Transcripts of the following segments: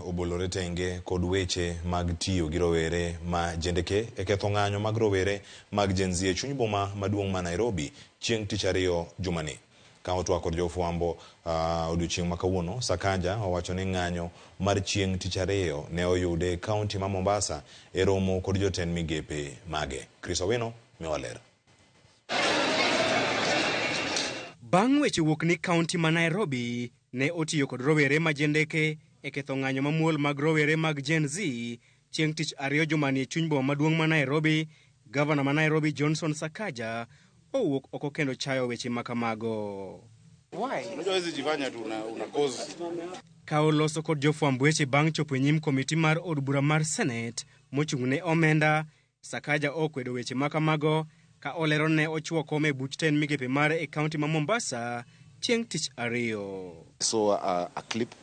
obolore tenge kod weche mag tiyo gi rowere ma jendeke e ketho ng'anyo mag rowere mag Gen Z e chuny boma maduong' ma Nairobi chieng' tich ariyo jumani. Ka otwa kod jofwambo odiochieng' ma kawuono, Sakaja owacho ni ng'anyo mar chieng' tich ariyo ne oyude kaunti ma Mombasa e romo kod jotend migepe mage. Owino miyo Aler. Bang' weche wuok ni kaunti ma Nairobi ne otiyo kod rowere ma jendeke e ketho ng'anyo mamuol mag rowere mag Gen Z chieng' tich ariyo jumani e chuny boma maduong' ma Nairobi, gavana ma Nairobi Johnson Sakaja owuok oko kendo chayo weche makamago. Ka oloso kod jofwamb weche bang' chopo nyim komiti mar od bura mar Senate mochung' ne omenda, Sakaja okwedo weche makamago ka olero ne ochwo kome buch ten migepe mare e kaunti ma Mombasa chieng' tich ariyo. So a clip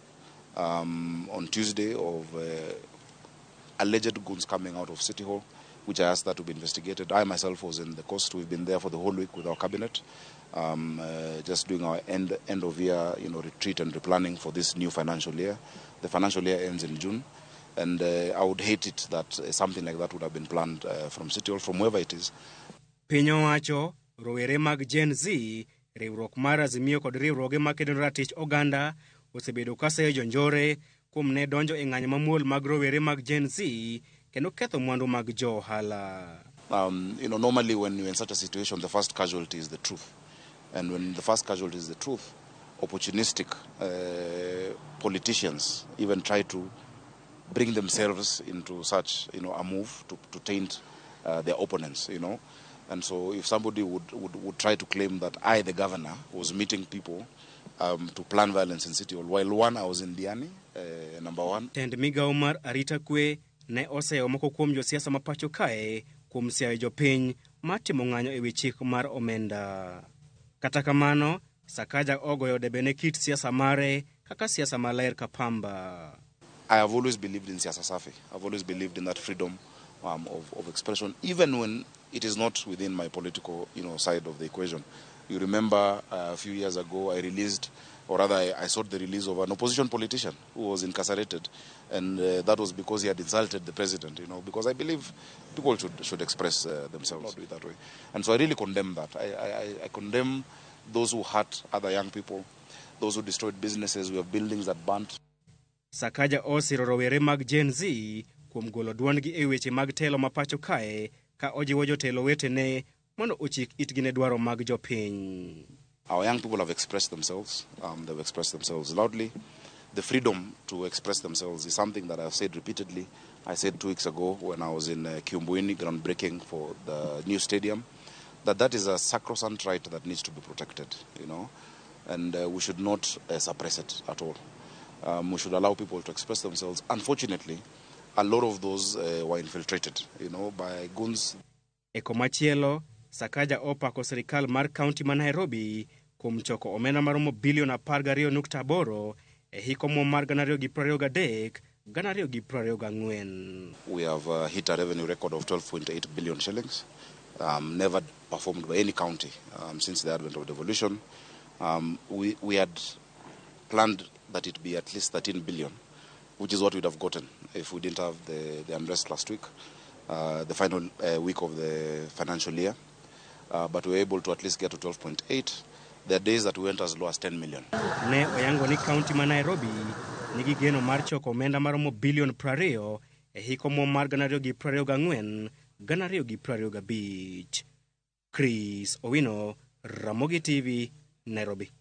on Tuesday of alleged goons coming out of City Hall, which I asked that to be investigated. I myself was in the coast. We've been there for the whole week with our cabinet, just doing our end of year, retreat and replanning for this new financial year. The financial year ends in June, and I would hate it that something like that would have been planned from City Hall, from wherever it is. Piny owacho, rowere mag Gen Z, riwruok mar Azimio kod riwruoge makedo ratich oganda osebedo kaseyo jonjore kuom ne donjo e ng'anyo mamuol mag rowere mag Gen Z kendo ketho mwandu mag johala. Normally when you're in such a situation, the first casualty is the truth. And when the first casualty is the truth, opportunistic politicians even try to bring themselves into such, a move to taint their opponents, And so if somebody would try to claim that I, the governor, was meeting people to plan violence in City Hall, while one, I was in Diani, number one. Tend migao mar arita kwe ne oseyo moko kuom josiasa ma pacho kae kuom siayo jopiny matimo ng'anyo e wi chik mar omenda. Kata kamano, Sakaja ogoyo debe ne kit siasa mare kaka siasa maler ka pamba. I have always believed in siasa safi. I've always believed in that freedom of expression, even when it is not within my political, side of the equation. You remember a few years ago, I released, or rather I sought the release of an opposition politician who was incarcerated, and that was because he had insulted the president, because I believe people should express themselves, not do it that way. And so I really condemn that. I condemn those who hurt other young people, those who destroyed businesses, we have buildings that burnt. Sakaja osiro rowere mag Gen Z kuom golo dwondgi e weche mag telo ma pacho kae ka ojiwo jotelo wetene mondo ochik itgi ne dwaro mag jopiny. Our young people have expressed themselves. They've expressed themselves loudly. The freedom to express themselves is something that I've said repeatedly. I said 2 weeks ago when I was in Kiumbuini, groundbreaking for the new stadium, that is a sacrosanct right that needs to be protected, and we should not suppress it at all. We should allow people to express themselves. Unfortunately, a lot of those were infiltrated, by goons. E komachielo, Sakaja opako serikal mar kaunti ma Nairobi kuom choko omenda maromo bilion 12.8 e hiko mar 2023-2024. We have hit a revenue record of 12.8 billion shillings, never performed by any county since the advent of devolution. We had planned that it be at least 13 billion, which is what we'd have gotten if we didn't have the unrest last week, the final week of the financial year. But we were able to at least get to 12.8. There are days that we went as low as 10 million. Ne oyango ni kaunti ma Nairobi nigi geno mar choko omenda maromo bilion 20 e hiko mar 2024-2025. Owino, Ramogi TV, Nairobi.